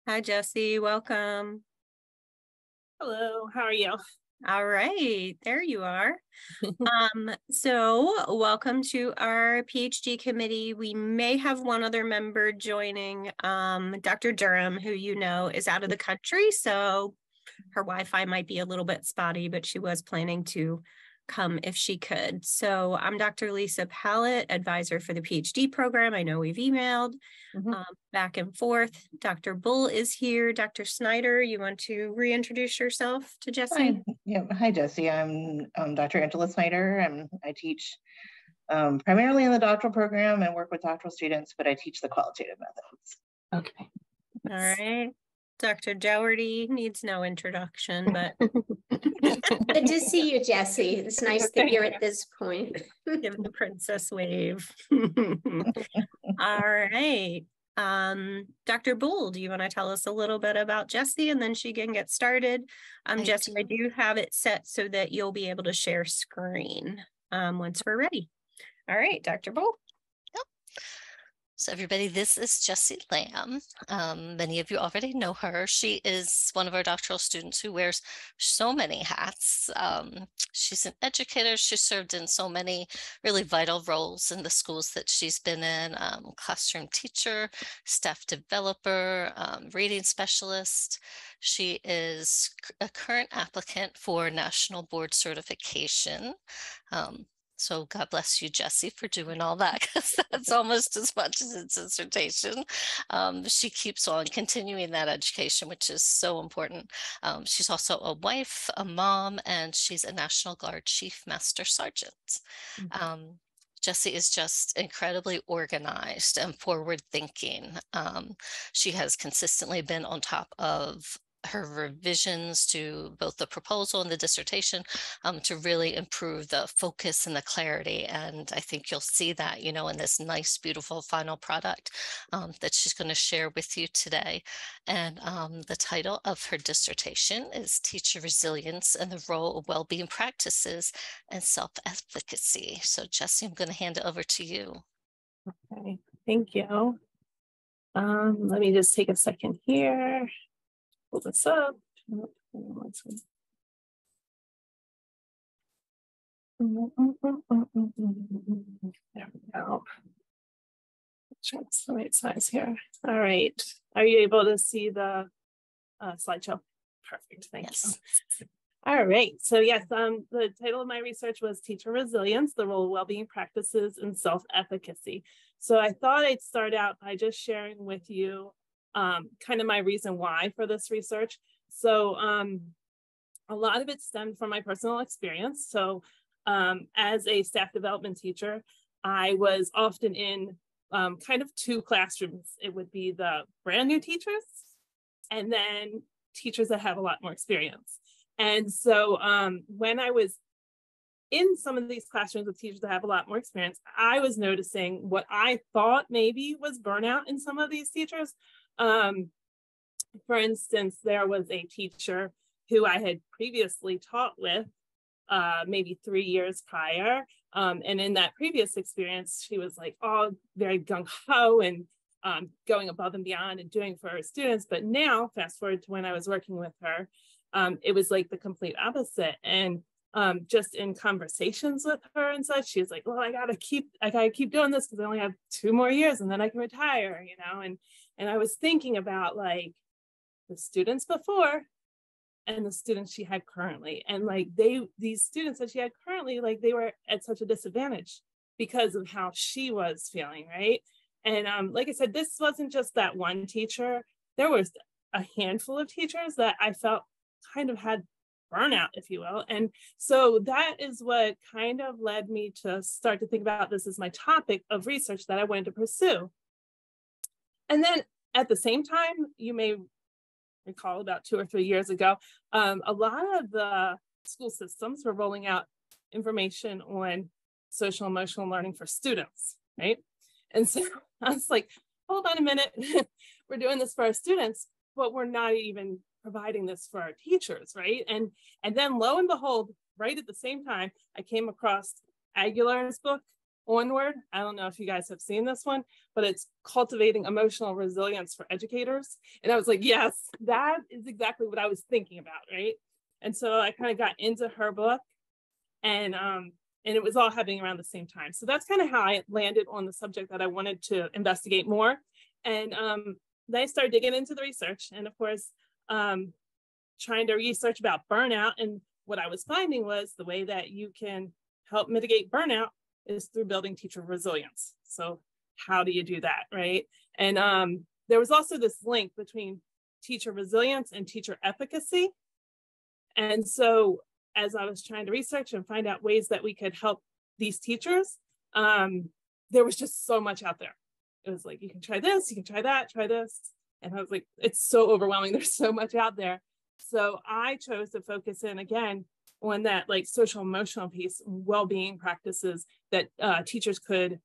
Hi, Jessi. Welcome. Hello, how are you? All right, there you are. So welcome to our PhD committee. We may have one other member joining, Dr. Durham, who you know is out of the country, so her Wi-Fi might be a little bit spotty, but she was planning to come if she could. So I'm Dr. Lisa Pallett, advisor for the PhD program. I know we've emailed back and forth. Dr. Bull is here. Dr. Snyder, you want to reintroduce yourself to Jessi? Hi, Jessi. I'm Dr. Angela Snyder. I teach primarily in the doctoral program and work with doctoral students, but I teach the qualitative methods. Okay. All right. Dr. Dougherty needs no introduction, but good to see you, Jessi. It's nice that you're at this point. Give the princess wave. All right. Dr. Bull, do you want to tell us a little bit about Jessi and then she can get started? Jessi, I do have it set so that you'll be able to share screen once we're ready. All right, Dr. Bull. Yep. So everybody, this is Jessi Lamb. Many of you already know her. She is one of our doctoral students who wears so many hats. She's an educator. She served in so many really vital roles in the schools that she's been in, classroom teacher, staff developer, reading specialist. She is a current applicant for national board certification. So God bless you, Jessi, for doing all that, because that's almost as much as its dissertation. She keeps on continuing that education, which is so important. She's also a wife, a mom, and she's a National Guard Chief Master Sergeant. Jessi is just incredibly organized and forward thinking. She has consistently been on top of her revisions to both the proposal and the dissertation to really improve the focus and the clarity. And I think you'll see that, in this nice, beautiful final product that she's going to share with you today. And the title of her dissertation is Teacher Resilience and the Role of Wellbeing Practices and Self-Efficacy. So Jessi, I'm going to hand it over to you. Okay, thank you. Let me just take a second here. Pull this up. There we go. Try this the right size here. All right. Are you able to see the slideshow? Perfect. Thank you. All right. So yes, the title of my research was Teacher Resilience, the Role of Wellbeing Practices and Self-Efficacy. So I thought I'd start out by just sharing with you kind of my reason why for this research. So a lot of it stemmed from my personal experience. So as a staff development teacher, I was often in kind of two classrooms. It would be the brand new teachers and then teachers that have a lot more experience. And so when I was in some of these classrooms with teachers that have a lot more experience, I was noticing what I thought maybe was burnout in some of these teachers. For instance, there was a teacher who I had previously taught with maybe 3 years prior. And in that previous experience, she was like all very gung-ho and going above and beyond and doing for her students. But now, fast forward to when I was working with her, it was like the complete opposite. And just in conversations with her and such, she was like, well, I gotta keep doing this because I only have 2 more years and then I can retire, and I was thinking about like the students before and the students she had currently. And like these students that she had currently, like they were at such a disadvantage because of how she was feeling, right? And like I said, this wasn't just that one teacher. There was a handful of teachers that I felt kind of had burnout, if you will. And so that is what kind of led me to start to think about this as my topic of research that I wanted to pursue. And then at the same time, you may recall about 2 or 3 years ago, a lot of the school systems were rolling out information on social emotional learning for students, right? And so I was like, hold on a minute, we're doing this for our students, but we're not even providing this for our teachers, right? And then lo and behold, right at the same time, I came across Aguilar's book, onward. I don't know if you guys have seen this one, but it's cultivating emotional resilience for educators. And I was like, yes, that is exactly what I was thinking about, right? And so I kind of got into her book, and it was all happening around the same time. So that's kind of how I landed on the subject that I wanted to investigate more. And then I started digging into the research, and of course, trying to research about burnout. And what I was finding was the way that you can help mitigate burnout is through building teacher resilience. So how do you do that, right? And there was also this link between teacher resilience and teacher efficacy. And so as I was trying to research and find out ways that we could help these teachers, there was just so much out there. It was like, you can try this, you can try that, try this. And I was like, it's so overwhelming. There's so much out there. So I chose to focus in again on that like social emotional piece, well-being practices that teachers could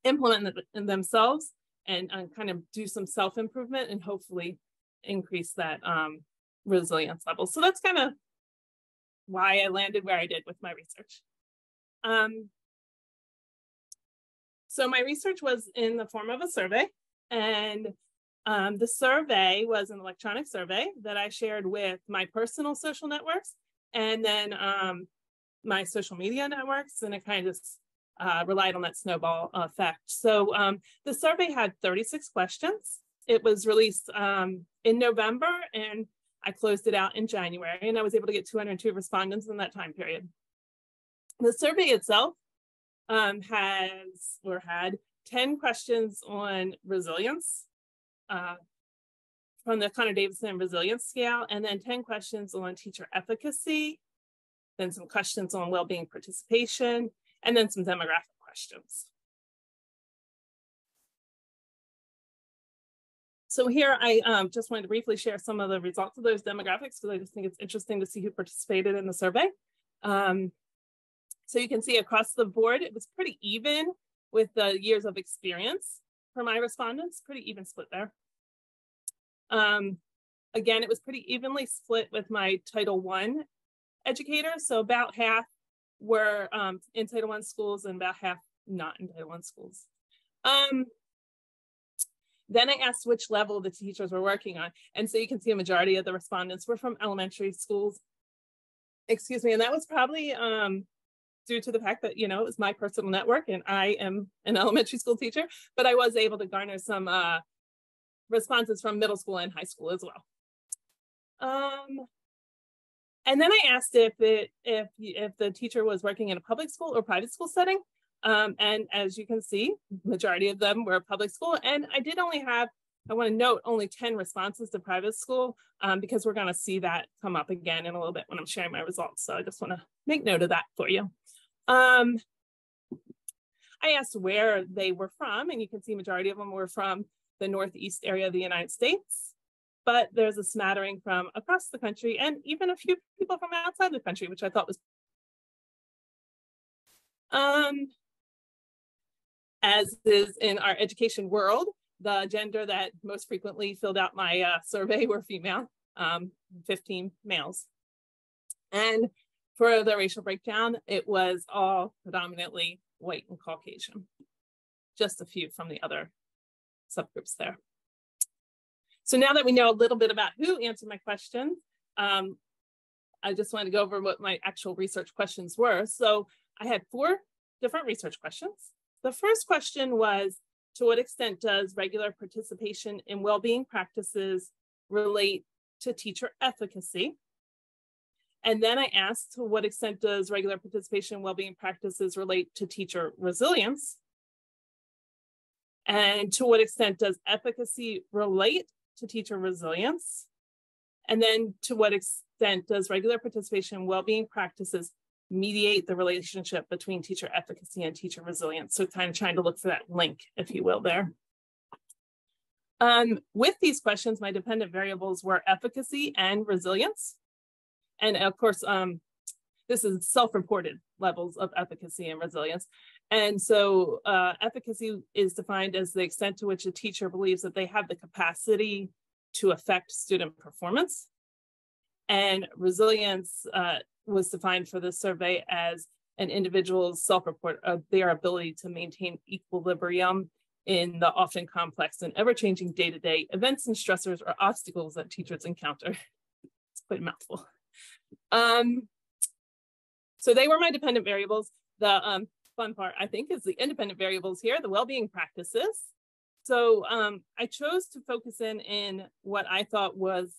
implement in themselves and kind of do some self-improvement and hopefully increase that resilience level. So that's kind of why I landed where I did with my research. So my research was in the form of a survey, and the survey was an electronic survey that I shared with my personal social networks and then my social media networks, and it kind of just relied on that snowball effect. So the survey had 36 questions. It was released in November, and I closed it out in January, and I was able to get 202 respondents in that time period. The survey itself had 10 questions on resilience from the Connor-Davidson resilience scale, and then 10 questions on teacher efficacy, then some questions on well-being participation, and then some demographic questions. So here I just wanted to briefly share some of the results of those demographics because I just think it's interesting to see who participated in the survey. So you can see across the board, it was pretty even with the years of experience for my respondents, pretty even split there. Again, it was pretty evenly split with my Title I educators. So about half were in Title I schools and about half not in Title I schools. Then I asked which level the teachers were working on. And so you can see a majority of the respondents were from elementary schools. Excuse me, and that was probably due to the fact that, you know, it was my personal network and I am an elementary school teacher, but I was able to garner some responses from middle school and high school as well. And then I asked if the teacher was working in a public school or private school setting. And as you can see, majority of them were public school. And I did only have, I want to note, only 10 responses to private school because we're going to see that come up again in a little bit when I'm sharing my results. So I just want to make note of that for you. I asked where they were from, and you can see majority of them were from the Northeast area of the United States, but there's a smattering from across the country and even a few people from outside the country, which I thought was as is in our education world, the gender that most frequently filled out my survey were female, 15 males. And for the racial breakdown, it was all predominantly white and Caucasian, just a few from the other subgroups there. So now that we know a little bit about who answered my questions, I just wanted to go over what my actual research questions were. So I had 4 different research questions. The first question was, to what extent does regular participation in well-being practices relate to teacher efficacy? And then I asked, to what extent does regular participation in well-being practices relate to teacher resilience? And to what extent does efficacy relate to teacher resilience? And then to what extent does regular participation in well-being practices mediate the relationship between teacher efficacy and teacher resilience? So kind of trying to look for that link, if you will, there. With these questions, my dependent variables were efficacy and resilience. And of course, this is self-reported levels of efficacy and resilience. And so efficacy is defined as the extent to which a teacher believes that they have the capacity to affect student performance. And resilience was defined for this survey as and individuals self-report their ability to maintain equilibrium in the often complex and ever-changing day-to-day events and stressors or obstacles that teachers encounter. It's quite a mouthful. So they were my dependent variables. The fun part, I think, is the independent variables here, the well-being practices. So I chose to focus in what I thought was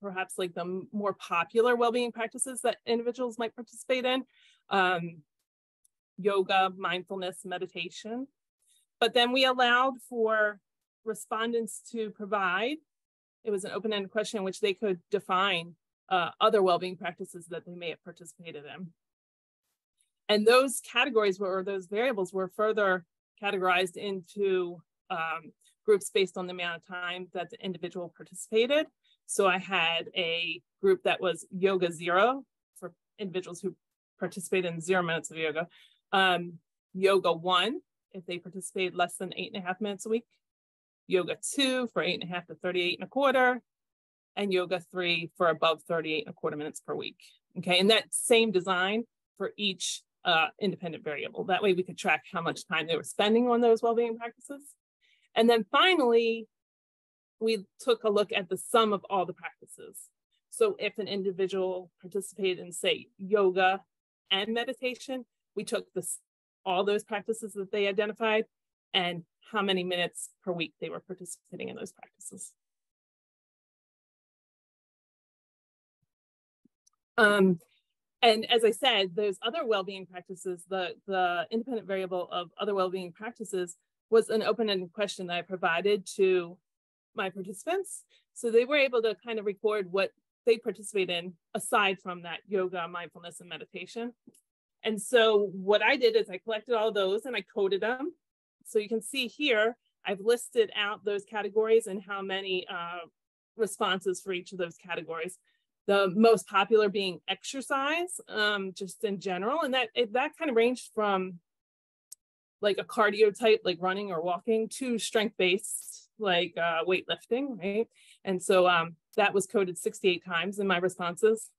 perhaps like the more popular well-being practices that individuals might participate in. Yoga, mindfulness, meditation. But then we allowed for respondents to provide, it was an open-ended question in which they could define other well-being practices that they may have participated in. And those categories or those variables were further categorized into groups based on the amount of time that the individual participated. So I had a group that was Yoga 0 for individuals who participated in 0 minutes of yoga. Yoga 1, if they participated less than 8.5 minutes a week. Yoga 2 for 8.5 to 38.25. And Yoga 3 for above 38.25 minutes per week. Okay, and that same design for each independent variable. That way we could track how much time they were spending on those well-being practices. And then finally, we took a look at the sum of all the practices. So if an individual participated in, say, yoga and meditation, we took all those practices that they identified and how many minutes per week they were participating in those practices. And as I said, those other well-being practices, the independent variable of other well-being practices was an open-ended question that I provided to my participants. So they were able to kind of record what they participate in aside from that yoga, mindfulness, and meditation. And so what I did is I collected all those and I coded them. So you can see here, I've listed out those categories and how many responses for each of those categories. The most popular being exercise, just in general. And that kind of ranged from like a cardio type, like running or walking, to strength-based, like weightlifting, right? And so that was coded 68 times in my responses.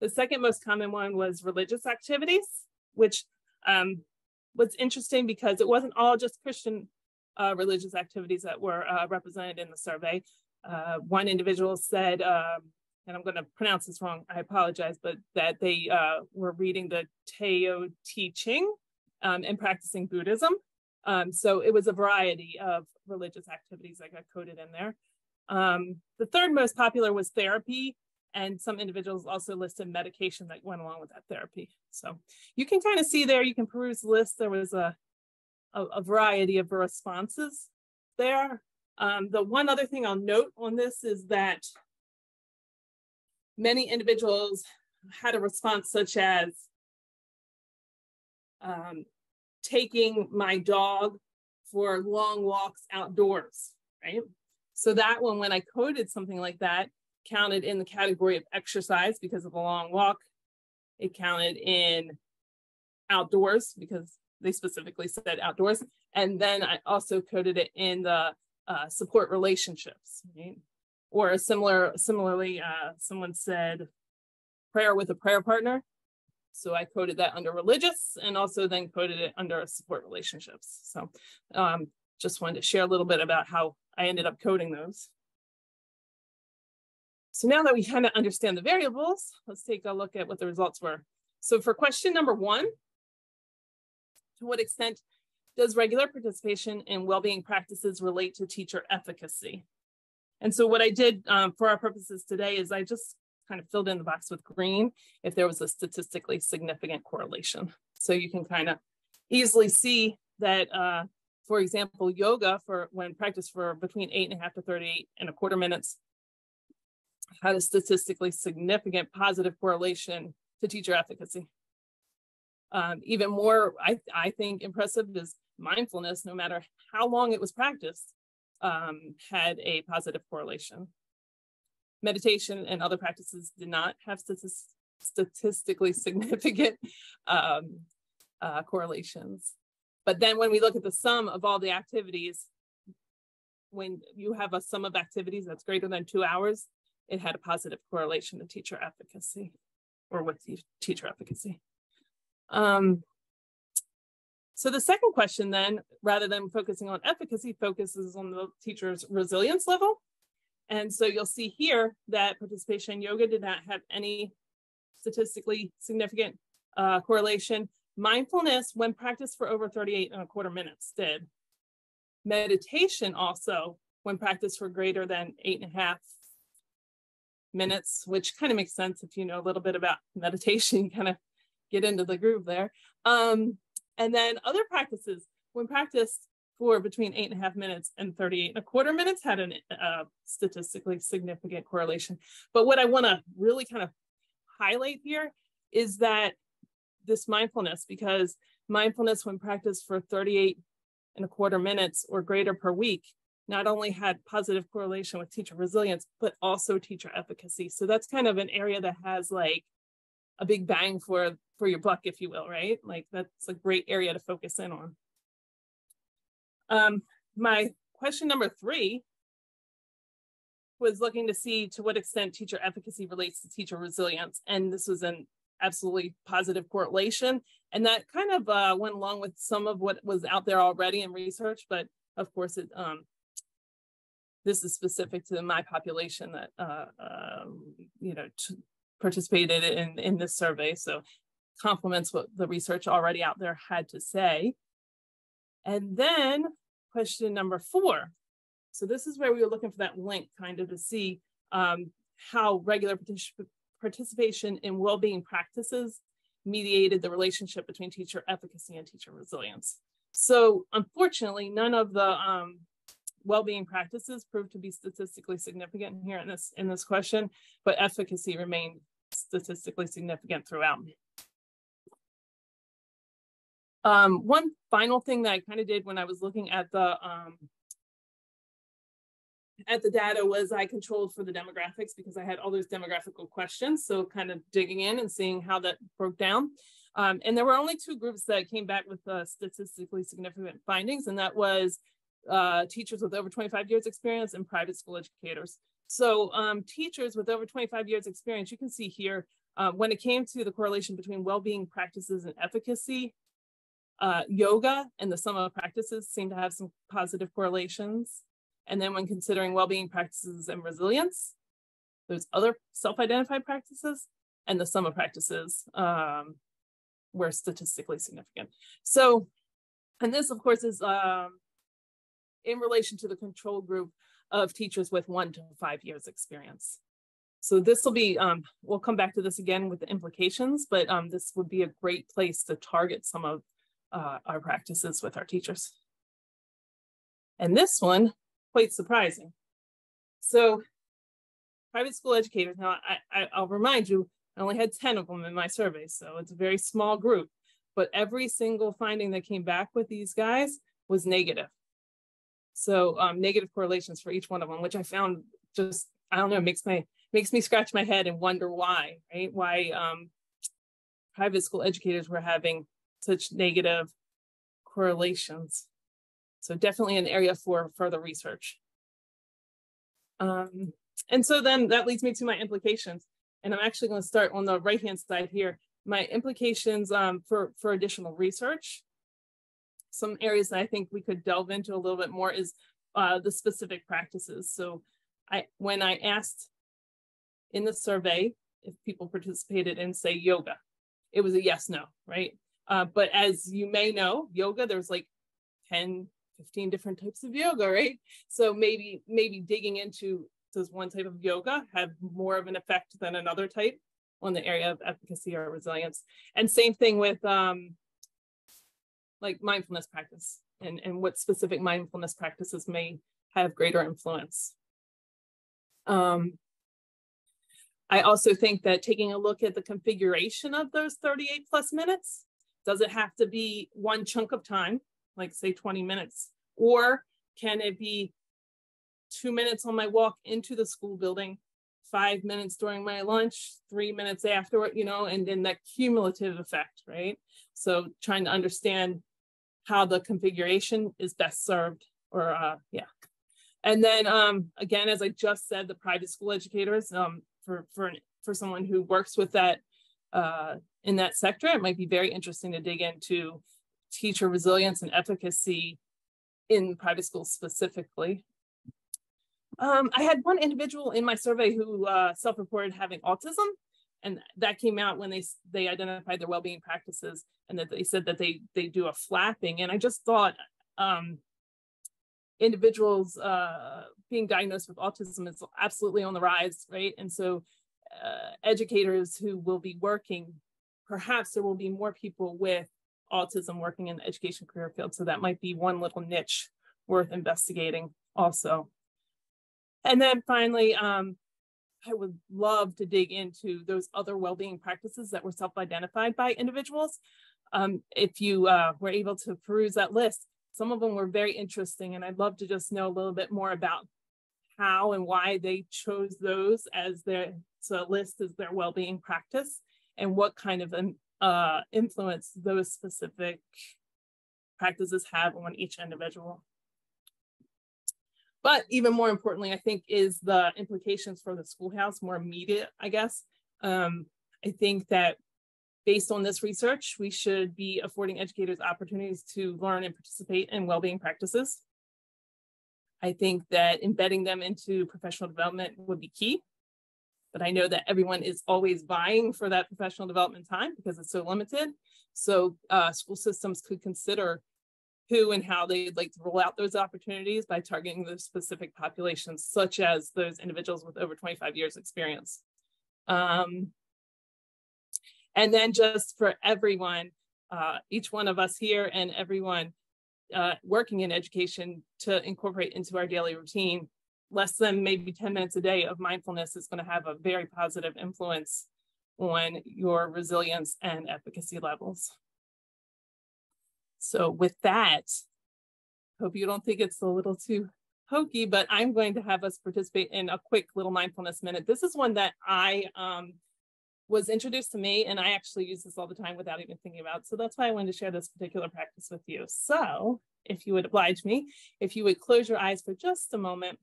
The second most common one was religious activities, which was interesting because it wasn't all just Christian religious activities that were represented in the survey. One individual said, and I'm going to pronounce this wrong, I apologize, but that they were reading the Tao Te Ching and practicing Buddhism. So it was a variety of religious activities that got coded in there. The third most popular was therapy, and some individuals also listed medication that went along with that therapy. So you can kind of see there, you can peruse the list. There was a variety of responses there. The one other thing I'll note on this is that many individuals had a response such as taking my dog for long walks outdoors, right? So that one, when I coded something like that, counted in the category of exercise because of a long walk. It counted in outdoors because they specifically said outdoors. And then I also coded it in the support relationships, right? Or similarly, someone said prayer with a prayer partner. So I coded that under religious and also then coded it under support relationships. So just wanted to share a little bit about how I ended up coding those. So now that we kind of understand the variables, let's take a look at what the results were. So for question number 1, to what extent does regular participation in well-being practices relate to teacher efficacy? And so what I did for our purposes today is I just kind of filled in the box with green if there was a statistically significant correlation. So you can kind of easily see that, for example, yoga when practiced for between 8.5 to 38.25 minutes had a statistically significant positive correlation to teacher efficacy. Even more, I think, impressive is mindfulness, no matter how long it was practiced, had a positive correlation. Meditation and other practices did not have statistically significant correlations. But then when we look at the sum of all the activities, when you have a sum of activities that's greater than 2 hours, it had a positive correlation to teacher efficacy, or with teacher efficacy. So the second question then, rather than focusing on efficacy, focuses on the teacher's resilience level. And so you'll see here that participation in yoga did not have any statistically significant correlation. Mindfulness, when practiced for over 38.25 minutes, did. Meditation also, when practiced for greater than 8.5 minutes, which kind of makes sense if you know a little bit about meditation, you kind of get into the groove there. And then other practices, when practiced for between 8.5 minutes and 38.25 minutes, had a statistically significant correlation. But what I want to really kind of highlight here is that this mindfulness, because mindfulness when practiced for 38.25 minutes or greater per week, not only had positive correlation with teacher resilience, but also teacher efficacy. So that's kind of an area that has like a big bang for your buck, if you will, right? Like that's a great area to focus in on. My question number 3 was looking to see to what extent teacher efficacy relates to teacher resilience. And this was an absolutely positive correlation. And that kind of went along with some of what was out there already in research, but of course this is specific to my population that, participated in this survey. So complements what the research already out there had to say. And then question number 4. So this is where we were looking for that link kind of to see how regular participation in well-being practices mediated the relationship between teacher efficacy and teacher resilience. So unfortunately, none of the well-being practices proved to be statistically significant here in this question, but efficacy remained statistically significant throughout. One final thing that I kind of did when I was looking at the data was I controlled for the demographics because I had all those demographical questions. So kind of digging in and seeing how that broke down. And there were only 2 groups that came back with statistically significant findings, and that was teachers with over 25 years experience and private school educators. So teachers with over 25 years experience, you can see here, when it came to the correlation between well-being practices and efficacy, yoga and the sum of practices seem to have some positive correlations. And then when considering well-being practices and resilience, there's other self-identified practices and the sum of practices were statistically significant. So, and this of course is in relation to the control group of teachers with 1 to 5 years experience. So this will be, we'll come back to this again with the implications, but this would be a great place to target some of our practices with our teachers. And this one, quite surprising. So private school educators, now I'll remind you, I only had 10 of them in my survey, so it's a very small group, but every single finding that came back with these guys was negative. So negative correlations for each one of them, which I found just, I don't know, makes me scratch my head and wonder why, right? Why private school educators were having such negative correlations. So definitely an area for further research. And so then that leads me to my implications. And I'm actually going to start on the right-hand side here. My implications for additional research. Some areas that I think we could delve into a little bit more is the specific practices. So when I asked in the survey if people participated in, say, yoga, it was a yes, no, right? But as you may know, yoga, there's like 10, 15 different types of yoga, right? So maybe digging into, does one type of yoga have more of an effect than another type on the area of efficacy or resilience? And same thing with like mindfulness practice and what specific mindfulness practices may have greater influence. I also think that taking a look at the configuration of those 38 plus minutes, does it have to be one chunk of time, like say 20 minutes, or can it be 2 minutes on my walk into the school building, 5 minutes during my lunch, 3 minutes afterward, you know, and then that cumulative effect, right? So trying to understand how the configuration is best served, or yeah. And then again, as I just said, the private school educators, for someone who works with that in that sector, it might be very interesting to dig into teacher resilience and efficacy in private schools specifically. I had one individual in my survey who self-reported having autism, and that came out when they identified their well-being practices, and that they said that they do a flapping. And I just thought individuals being diagnosed with autism is absolutely on the rise, right? And so educators who will be working, perhaps there will be more people with autism working in the education career field. So that might be one little niche worth investigating also. And then finally, I would love to dig into those other well-being practices that were self-identified by individuals. If you were able to peruse that list, some of them were very interesting, and I'd love to just know a little bit more about how and why they chose those as their list as their well-being practice, and what kind of influence those specific practices have on each individual. But even more importantly, I think, is the implications for the schoolhouse, more immediate, I guess. I think that based on this research, we should be affording educators opportunities to learn and participate in well-being practices. I think that embedding them into professional development would be key. But I know that everyone is always vying for that professional development time because it's so limited. So school systems could consider who and how they'd like to roll out those opportunities by targeting those specific populations, such as those individuals with over 25 years experience. And then just for everyone, each one of us here and everyone working in education, to incorporate into our daily routine, less than maybe 10 minutes a day of mindfulness is going to have a very positive influence on your resilience and efficacy levels. So with that, hope you don't think it's a little too hokey, but I'm going to have us participate in a quick little mindfulness minute. This is one that I was introduced to me, and I actually use this all the time without even thinking about it. So that's why I wanted to share this particular practice with you. So if you would oblige me, if you would close your eyes for just a moment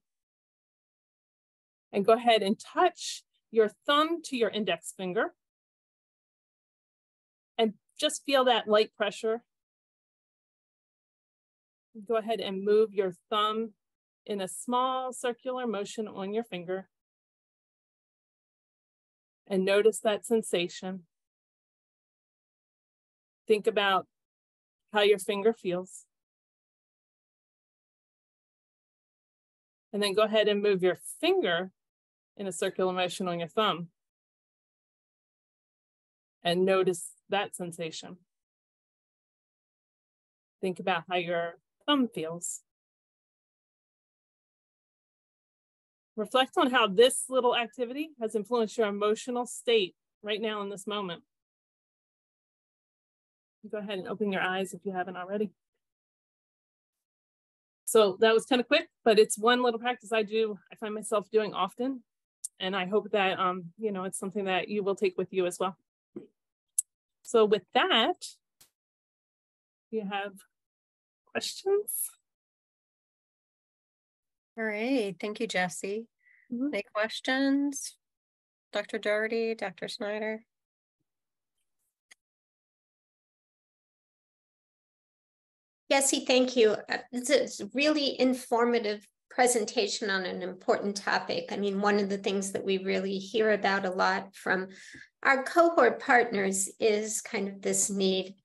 and go ahead and touch your thumb to your index finger and just feel that light pressure. Go ahead and move your thumb in a small circular motion on your finger and notice that sensation. Think about how your finger feels. And then go ahead and move your finger in a circular motion on your thumb and notice that sensation. Think about how your thumb feels. Reflect on how this little activity has influenced your emotional state right now in this moment. Go ahead and open your eyes if you haven't already. So that was kind of quick, but it's one little practice I find myself doing often. And I hope that, it's something that you will take with you as well. So with that, you have questions? All right, thank you, Jessi. Any questions? Dr. Doherty, Dr. Snyder? Jessi, thank you. It's a really informative presentation on an important topic. I mean, one of the things that we really hear about a lot from our cohort partners is kind of this need,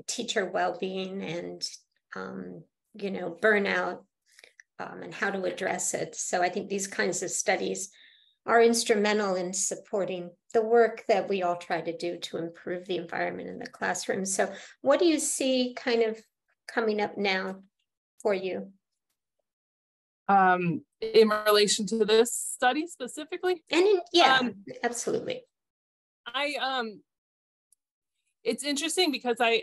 teacher well-being and, burnout and how to address it. So I think these kinds of studies are instrumental in supporting the work that we all try to do to improve the environment in the classroom. So what do you see kind of coming up now for you? In relation to this study specifically? And absolutely. It's interesting because I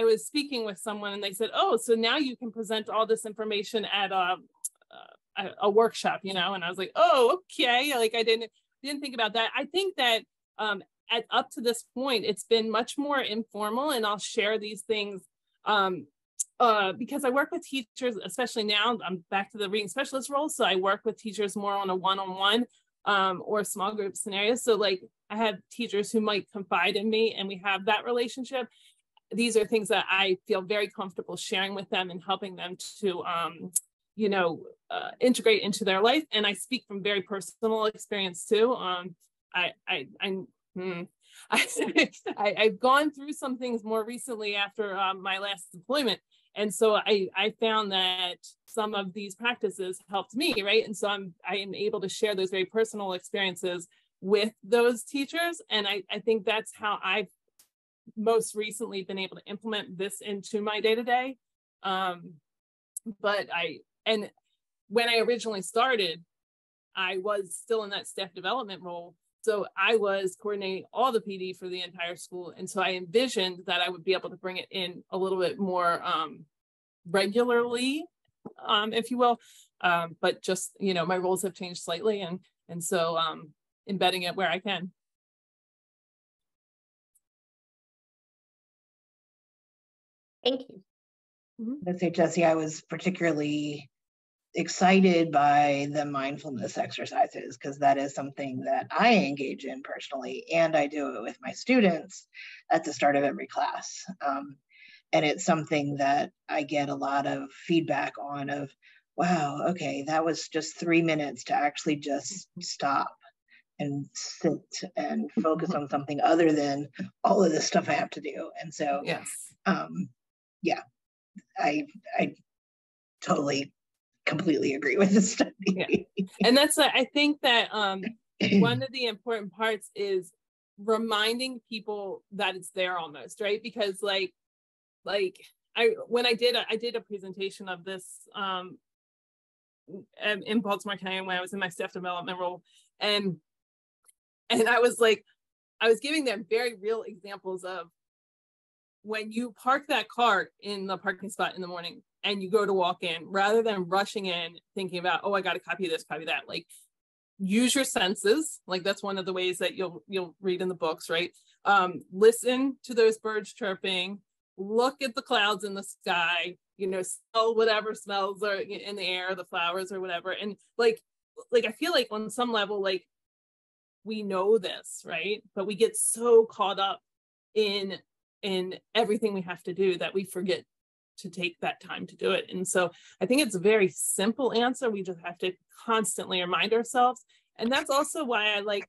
was speaking with someone and they said, oh, so now you can present all this information at a workshop, and I was like, oh, okay. Like I didn't think about that. I think that up to this point, it's been much more informal, and I'll share these things because I work with teachers, especially now, I'm back to the reading specialist role. So I work with teachers more on a one-on-one or small group scenarios. So like I have teachers who might confide in me and we have that relationship. These are things that I feel very comfortable sharing with them and helping them to, integrate into their life. And I speak from very personal experience too. I've gone through some things more recently after my last deployment. And so I found that some of these practices helped me, right? And so I am able to share those very personal experiences with those teachers. And I think that's how I've most recently been able to implement this into my day-to-day. But when I originally started, I was still in that staff development role. So I was coordinating all the PD for the entire school. And so I envisioned that I would be able to bring it in a little bit more regularly, if you will. But just, my roles have changed slightly. And so embedding it where I can. Thank you. I'd say, Jessi, I was particularly excited by the mindfulness exercises because that is something that I engage in personally, and I do it with my students at the start of every class. And it's something that I get a lot of feedback on of, wow, okay, that was just 3 minutes to actually just stop and sit and focus on something other than all of the stuff I have to do. And so, yes, yeah, I totally completely agree with this study. Yeah. And that's I think that one of the important parts is reminding people that it's there almost, right? Because like when I did a presentation of this in Baltimore County when I was in my staff development role, and I was giving them very real examples of when you park that car in the parking spot in the morning and you go to walk in, rather than rushing in thinking about, oh, I got to copy this, copy that, like use your senses. Like that's one of the ways that you'll read in the books, right? Listen to those birds chirping, look at the clouds in the sky, smell whatever smells are in the air, the flowers or whatever. And like I feel like on some level, like we know this, right? But we get so caught up in everything we have to do that we forget to take that time to do it. And so I think it's a very simple answer. We just have to constantly remind ourselves. And that's also why I like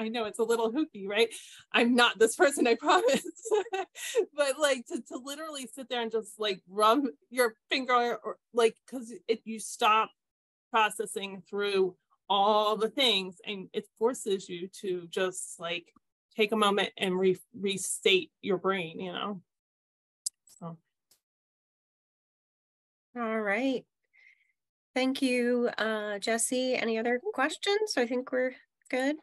I know it's a little hooky, right? I'm not this person, I promise. But like to literally sit there and just like rub your finger or like, because you stop processing through all the things and it forces you to just like take a moment and restate your brain, So. All right. Thank you, Jessi. Any other questions? I think we're good.